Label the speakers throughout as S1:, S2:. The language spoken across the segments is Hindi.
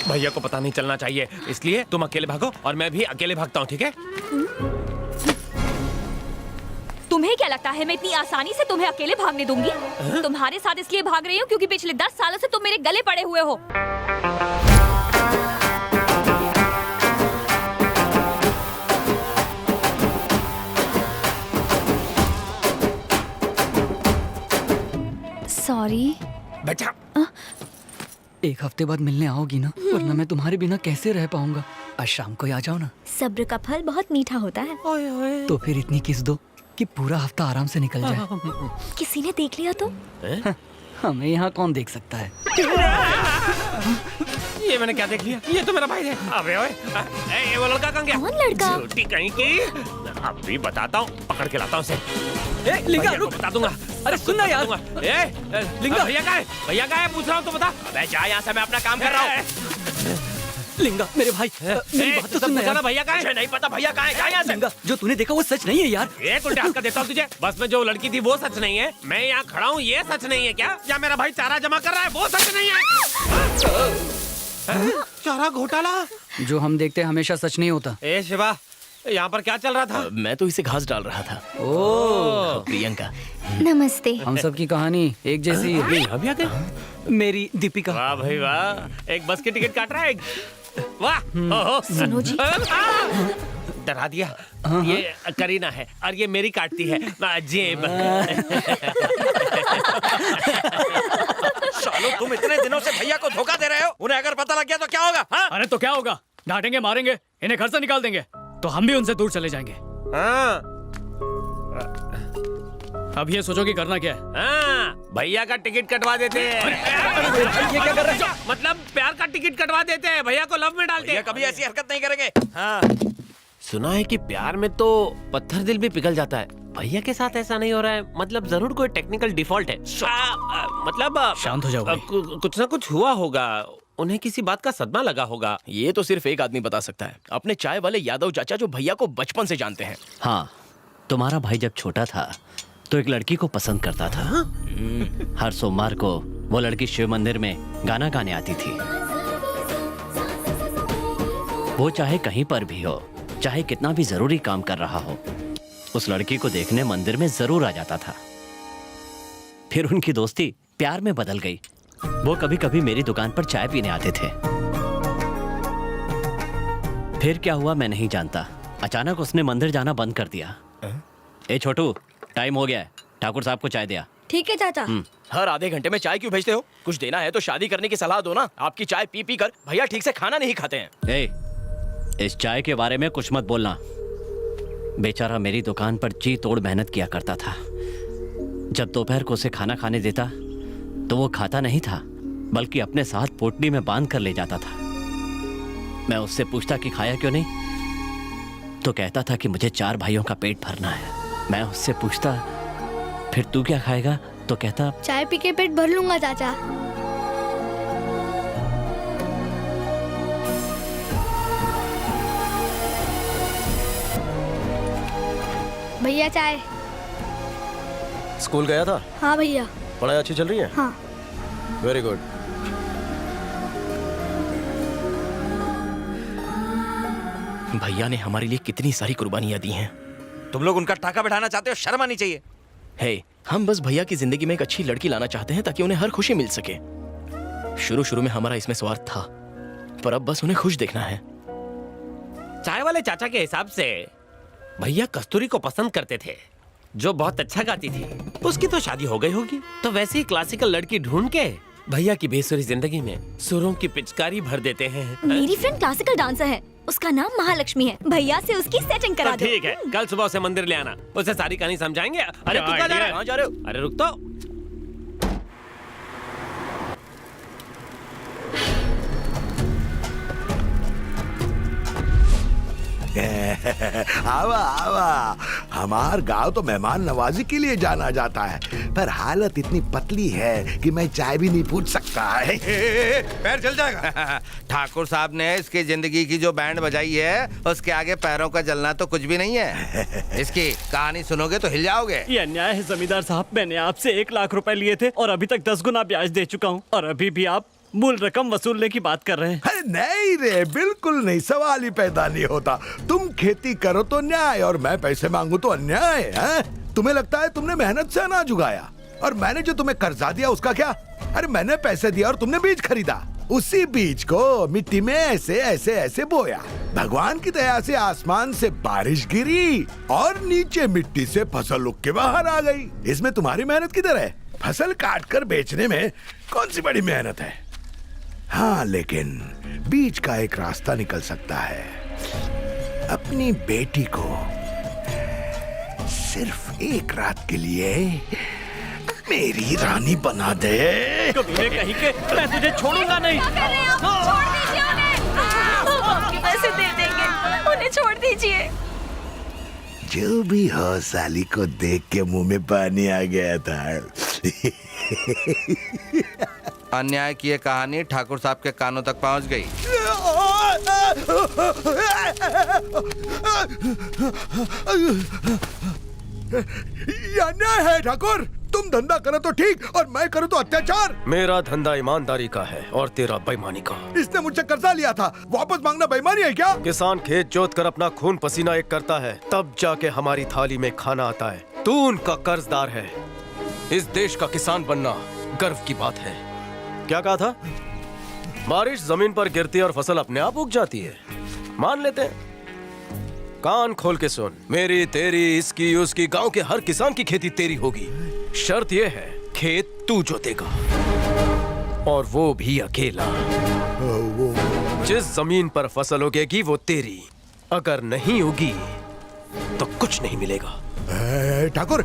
S1: भैया को पता नहीं चलना चाहिए, इसलिए तुम अकेले भागो और मैं भी अकेले भागता हूँ, ठीक है?
S2: तुम्हें क्या लगता है मैं इतनी आसानी से तुम्हें अकेले भागने दूंगी? तुम्हारे साथ इसलिए भाग रही हूँ क्योंकि पिछले 10 सालों से तुम मेरे गले पड़े हुए हो। सॉरी
S1: बेटा।
S3: एक हफ्ते बाद मिलने आओगी ना, वरना मैं तुम्हारे बिना कैसे रह पाऊंगा। आज शाम को ही आ जाओ ना।
S2: सब्र का फल बहुत मीठा होता है।
S3: तो फिर इतनी किस दो कि पूरा हफ्ता आराम से निकल जाए।
S2: किसी ने देख लिया तो?
S3: हमें यहाँ कौन देख सकता है?
S1: ये मैंने क्या देख लिया? ये तो मेरा भाई है। अबे ओए, ये वो लड़का कहाँ गया?
S2: कौन लड़का?
S1: झूठी कहीं की। अभी बताता हूँ, पकड़ के लाता हूँ उसे।
S3: लिंगा
S1: रुक, बता दूंगा।
S3: अरे सुन ना यार।
S1: लिंगा भैया कहाँ है? भैया कहाँ है? पूछ रहा हूँ तो बता। अबे जा यहाँ से, मैं अपना काम कर रहा हूँ।
S3: लिंगा मेरे भाई, मेरी बात तो सुन यार।
S1: भैया कहाँ है? नहीं पता भैया कहाँ है? जा यहाँ से।
S3: लिंगा, जो तूने देखा वो सच नहीं है यार।
S1: एक उल्टा हाथ का देता हूँ तुझे। बस में जो लड़की थी वो सच नहीं है, मैं यहाँ खड़ा हूँ ये सच नहीं है क्या? या मेरा भाई चारा जमा कर रहा है वो सच नहीं है? चारा घोटाला
S3: जो हम देखते हैं हमेशा सच नहीं होता।
S1: ए शिवा, यहाँ पर क्या चल रहा था?
S4: मैं तो इसे घास डाल रहा था।
S1: ओ
S4: प्रियंका,
S2: नमस्ते।
S3: हम सब की कहानी एक जैसी है।
S1: अभी आ गए?
S3: मेरी दीपिका।
S1: वाह भाई वाह, एक बस की टिकट काट रहा है। वाह, ओहो।
S2: सुनो जी।
S1: डरा दिया। ये करीना है और ये मेरी काटती है जेब।
S4: सालो तुम इतने दिनों से भैया को धोखा दे रहे हो, उन्हें अगर पता लग गया तो क्या होगा? हाँ?
S3: अरे तो क्या होगा, डांटेंगे मारेंगे, इन्हें घर से निकाल देंगे, तो हम भी उनसे दूर चले जाएंगे।
S1: हाँ,
S3: अब ये सोचो कि करना क्या है।
S1: हाँ, भैया का टिकट कटवा देते हैं।
S3: ये क्या कर रहे हो?
S1: मतलब प्यार का टिकट कटवा देते हैं, भैया को लव में डालते
S4: भैया
S1: हैं।
S4: कभी ऐसी हरकत नहीं करेंगे। हाँ।
S1: सुना है कि प्यार में तो पत्थर दिल भी पिघल जाता है। भैया के साथ ऐसा नहीं हो रहा है, मतलब जरूर कोई टेक्निकल डिफॉल्ट है। मतलब
S3: शांत हो जाओ भाई।
S1: कुछ ना कुछ हुआ होगा, उन्हें किसी बात का सदमा लगा होगा।
S4: ये तो सिर्फ एक आदमी बता सकता है, अपने चाय वाले यादव चाचा जो भैया को बचपन से जानते हैं।
S5: हाँ, तुम्हारा भाई जब छोटा था तो एक लड़की को पसंद करता था। हर सोमवार को वो लड़की शिव मंदिर में गाना गाने आती थी। वो चाहे कहीं पर भी हो, चाहे कितना भी जरूरी काम कर रहा हो, उस लड़की को देखने मंदिर में जरूर आ जाता था। फिर उनकी दोस्ती प्यार में बदल गई। वो कभी कभी मेरी दुकान पर चाय पीने आते थे। फिर क्या हुआ मैं नहीं जानता, अचानक उसने मंदिर जाना बंद कर दिया। ए छोटू, टाइम हो गया है, ठाकुर साहब को चाय दिया।
S2: ठीक है चाचा।
S4: हर आधे घंटे में चाय क्यों भेजते हो? कुछ देना है तो शादी करने की सलाह दो ना। आपकी चाय पी पी कर भैया ठीक से खाना नहीं खाते हैं।
S5: ए, इस चाय के बारे में कुछ मत बोलना। बेचारा मेरी दुकान पर जी तोड़ मेहनत किया करता था। जब दोपहर को उसे खाना खाने देता तो वो खाता नहीं था, बल्कि अपने साथ पोटली में बांध कर ले जाता था। मैं उससे पूछता कि खाया क्यों नहीं, तो कहता था कि मुझे 4 भाइयों का पेट भरना है। मैं उससे पूछता फिर तू क्या खाएगा, तो कहता
S6: चाय पी के पेट भर लूंगा चाचा। भैया चाय।
S7: स्कूल गया था?
S6: हाँ भैया।
S7: पढ़ाई अच्छी चल रही है?
S6: हाँ।
S7: Very good.
S4: भैया ने हमारे लिए कितनी सारी कुर्बानियां दी हैं। तुम लोग उनका टाका बैठाना चाहते हो, शर्म आनी चाहिए। हे, हम बस भैया की जिंदगी में एक अच्छी लड़की लाना चाहते हैं ताकि उन्हें हर खुशी मिल सके। शुरू शुरू में हमारा इसमें स्वार्थ था, पर अब बस उन्हें खुश देखना है।
S1: चाय वाले चाचा के हिसाब से भैया कस्तूरी को पसंद करते थे, जो बहुत अच्छा गाती थी। उसकी तो शादी हो गई होगी, तो वैसी क्लासिकल लड़की ढूंढ के भैया की बेसुरी जिंदगी में सुरों की पिचकारी भर देते हैं।
S2: मेरी फ्रेंड क्लासिकल डांसर है, उसका नाम महालक्ष्मी है। भैया से उसकी सेटिंग करा दो।
S1: ठीक है, कल सुबह उसे मंदिर ले आना, उसे सारी कहानी समझाएंगे। अरे तू कहाँ जा रहा है?
S4: कहाँ जा रहे हो?
S1: अरे रुक तो।
S8: आवा आवा, हमार गांव तो मेहमान नवाजी के लिए जाना जाता है, पर हालत इतनी पतली है कि मैं चाय भी नहीं पूछ सकता है।
S9: पैर चल जाएगा। ठाकुर साहब ने इसकी जिंदगी की जो बैंड बजाई है, उसके आगे पैरों का जलना तो कुछ भी नहीं है। इसकी कहानी सुनोगे तो हिल जाओगे।
S10: ये अन्याय है जमींदार साहब, मैंने आपसे 1 लाख रुपए लिए थे और अभी तक 10 गुना ब्याज दे चुका हूँ, और अभी भी आप
S5: मूल रकम वसूलने की बात कर रहे हैं।
S8: अरे नहीं रे, बिल्कुल नहीं, सवाल ही पैदा नहीं होता। तुम खेती करो तो न्याय और मैं पैसे मांगू तो अन्याय है। तुम्हें लगता है तुमने मेहनत से अनाज उगाया और मैंने जो तुम्हें कर्जा दिया उसका क्या? अरे मैंने पैसे दिया और तुमने बीज खरीदा, उसी बीज को मिट्टी में ऐसे ऐसे ऐसे बोया। भगवान की दया से आसमान से बारिश गिरी और नीचे मिट्टी से फसल उग के बाहर आ गई। इसमें तुम्हारी मेहनत किधर है? फसल काट कर बेचने में कौन सी बड़ी मेहनत है? हाँ, लेकिन बीच का एक रास्ता निकल सकता है। अपनी बेटी को सिर्फ एक रात के लिए मेरी रानी बना दे।
S5: कमीने कहीं के, मैं तुझे छोड़ूंगा नहीं।
S2: छोड़ दीजिए उन्हें। आपके पैसे दे देंगे, उन्हें छोड़ दीजिए।
S8: जो भी हो, साली को देख के मुंह में पानी आ गया था।
S9: अन्याय की ये कहानी ठाकुर साहब के कानों तक पहुंच गई।
S8: ये अन्याय है ठाकुर। तुम धंधा करो तो ठीक और मैं करूँ तो अत्याचार।
S7: मेरा धंधा ईमानदारी का है और तेरा बेईमानी का।
S8: इसने मुझसे कर्जा लिया था, वापस मांगना बेईमानी है क्या?
S7: किसान खेत जोत कर अपना खून पसीना एक करता है, तब जाके हमारी थाली में खाना आता है। तू उनका कर्जदार है। इस देश का किसान बनना गर्व की बात है। क्या कहा था? बारिश जमीन पर गिरती है और फसल अपने आप उग जाती है। मान लेते हैं। कान खोल के सुन, मेरी तेरी इसकी उसकी गांव के हर किसान की खेती तेरी होगी। शर्त यह है, खेत तू जोतेगा और वो भी अकेला। जिस जमीन पर फसल उगेगी वो तेरी, अगर नहीं उगी तो कुछ नहीं मिलेगा।
S8: ठाकुर,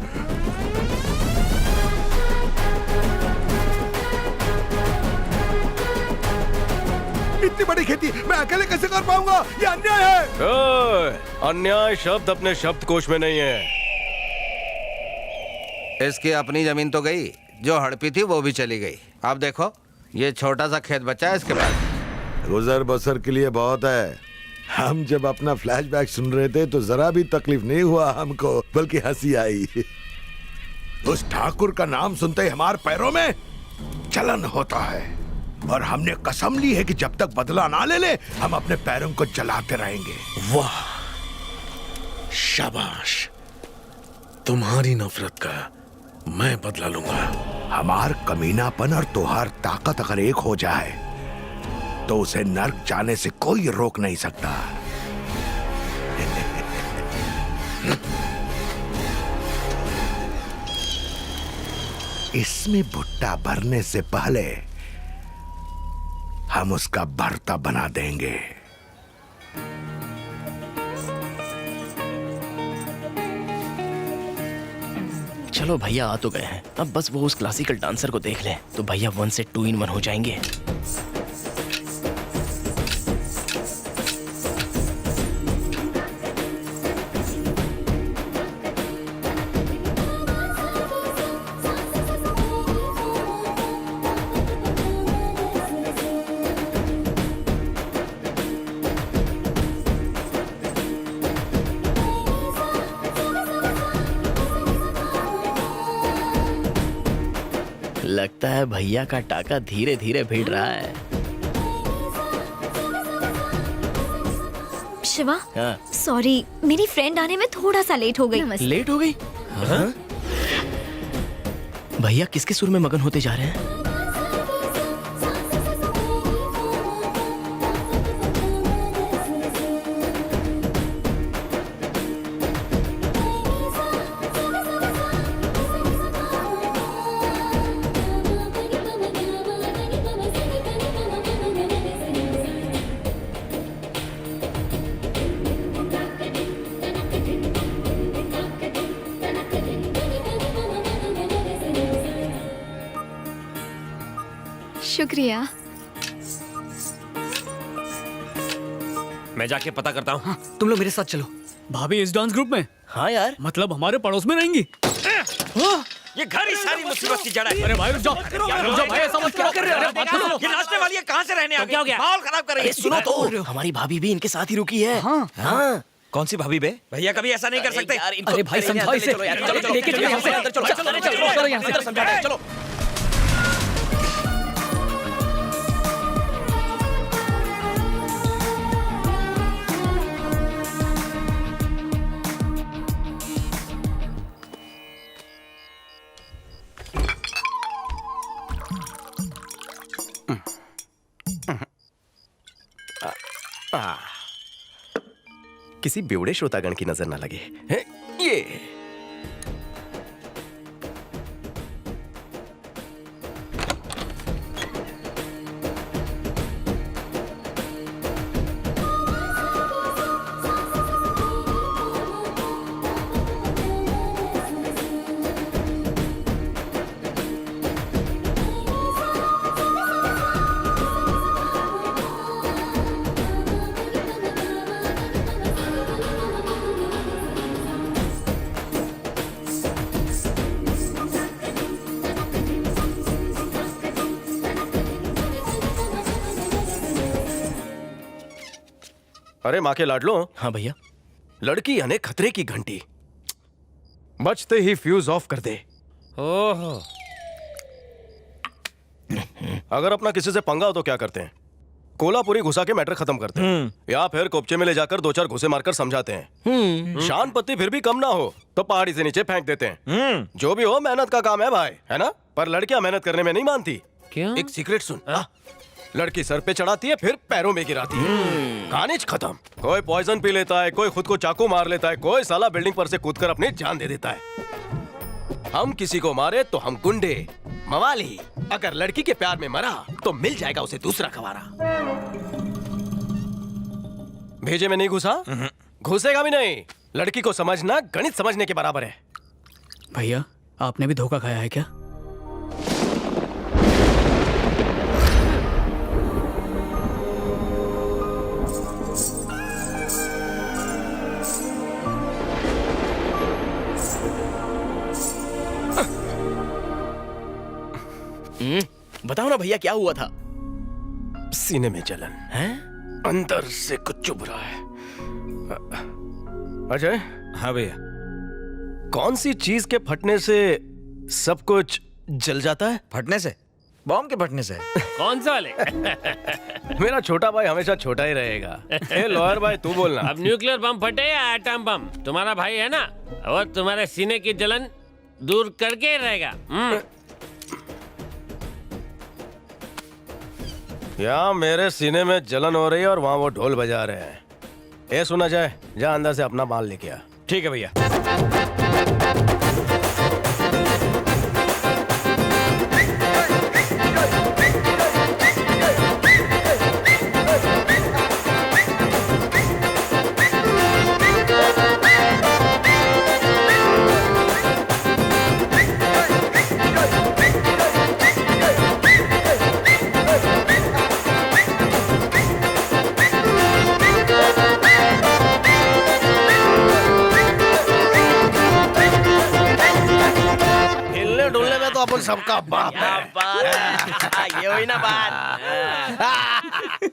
S8: इतनी बड़ी खेती मैं अकेले कैसे कर पाऊंगा? ये अन्याय है।
S7: अन्याय शब्द अपने शब्दकोश में नहीं है।
S9: इसकी अपनी जमीन तो गई, जो हड़पी थी वो भी चली गई। अब देखो, ये छोटा सा खेत बचा है इसके पास।
S8: गुजर बसर के लिए बहुत है। हम जब अपना फ्लैशबैक सुन रहे थे तो जरा भी तकलीफ नहीं हुआ हमको, बल्कि हंसी आई। उस ठाकुर का नाम सुनते ही हमारे पैरों में जलन होता है और हमने कसम ली है कि जब तक बदला ना ले ले हम अपने पैरों को जलाते रहेंगे।
S10: वाह, शाबाश। तुम्हारी नफरत का मैं बदला लूंगा।
S8: हमार कमीनापन और तुहार ताकत अगर एक हो जाए तो उसे नर्क जाने से कोई रोक नहीं सकता। इसमें भुट्टा भरने से पहले हम उसका भरता बना देंगे।
S4: चलो भैया आ तो गए हैं, अब बस वो उस क्लासिकल डांसर को देख लें तो भैया 1 से 2 in 1 हो जाएंगे। लगता है भैया का टाका धीरे धीरे भिड़ रहा है।
S2: शिवा,
S4: हाँ।
S2: सॉरी, मेरी फ्रेंड आने में थोड़ा सा लेट हो गई।
S4: लेट हो गई? हाँ? भैया किसके सुर में मगन होते जा रहे हैं?
S6: शुक्रिया।
S1: मैं जाके पता करता हूँ।
S3: हाँ, तुम लोग मेरे साथ चलो। भाभी इस डांस ग्रुप में?
S4: हाँ यार,
S3: मतलब हमारे पड़ोस में रहेंगी?
S1: ये घर ही सारी मुसीबत की जड़ है।
S3: अरे भाई रुक जाओ, रुक जाओ भाई, ऐसा मत क्या कर रहे हो? अरे बात सुनो।
S1: ये नाचने वाली है, कहाँ से रहने आ गई? क्या हो गया? माहौल खराब कर रही है।
S4: सुनो तो, हमारी भाभी भी इनके साथ ही रुकी है।
S3: हाँ।
S4: हाँ।
S9: कौन सी भाभी बे?
S1: भैया कभी ऐसा नहीं कर सकते।
S3: अरे भाई समझाओ इसे। लेके चलो यहाँ से। चलो यहाँ से।
S7: किसी बेवड़े श्रोतागण की नजर ना लगे हैं? ये अरे माँ के लाडलो,
S4: हाँ भैया।
S7: लड़की यानी खतरे की घंटी, बचते ही फ्यूज ऑफ कर दे।
S1: ओहो,
S7: अगर अपना किसी से पंगा हो तो क्या करते हैं? कोलापुरी घुसा के मैटर खत्म करते हैं, या फिर कोपचे में ले जाकर 2-4 घुसे मारकर समझाते हैं। शान पत्ती फिर भी कम ना हो तो पहाड़ी से नीचे फेंक देते हैं। जो भी हो, मेहनत का काम है भाई, है ना? पर लड़कियां मेहनत करने में नहीं मानती।
S1: क्यों?
S7: एक सीक्रेट सुन। लड़की सर पे चढ़ाती है, फिर पैरों में गिराती है, कहानी खत्म। कोई पॉइजन पी लेता है, कोई खुद को चाकू मार लेता है, कोई साला बिल्डिंग पर से कूदकर अपनी जान दे देता है। हम किसी को मारे तो हम गुंडे मवाली, अगर लड़की के प्यार में मरा तो मिल जाएगा उसे दूसरा खवारा। भेजे में नहीं घुसा, घुसेगा भी नहीं। लड़की को समझना गणित समझने के बराबर है।
S3: भैया, आपने भी धोखा खाया है क्या?
S4: बताओ ना भैया, क्या हुआ था?
S7: सीने में जलन
S4: हैं?
S7: अंदर से कुछ चुभ रहा है। अजय।
S9: हाँ भैया।
S7: कौन सी चीज के फटने से सब कुछ जल जाता है?
S9: फटने से? बॉम्ब के फटने से?
S1: कौन सा वाले?
S7: मेरा छोटा भाई हमेशा छोटा ही रहेगा। ए लॉयर भाई, तू बोलना।
S1: अब न्यूक्लियर बम फटे या एटम बम, तुम्हारा भाई है ना, और तुम्हारे सीने की जलन दूर करके रहेगा।
S7: यहाँ मेरे सीने में जलन हो रही है और वहाँ वो ढोल बजा रहे हैं। ये सुना जाए, जा अंदर से अपना माल लेके आ।
S9: ठीक है भैया।
S7: अपन सबका बाप है।
S4: बात ये हुई ना बात।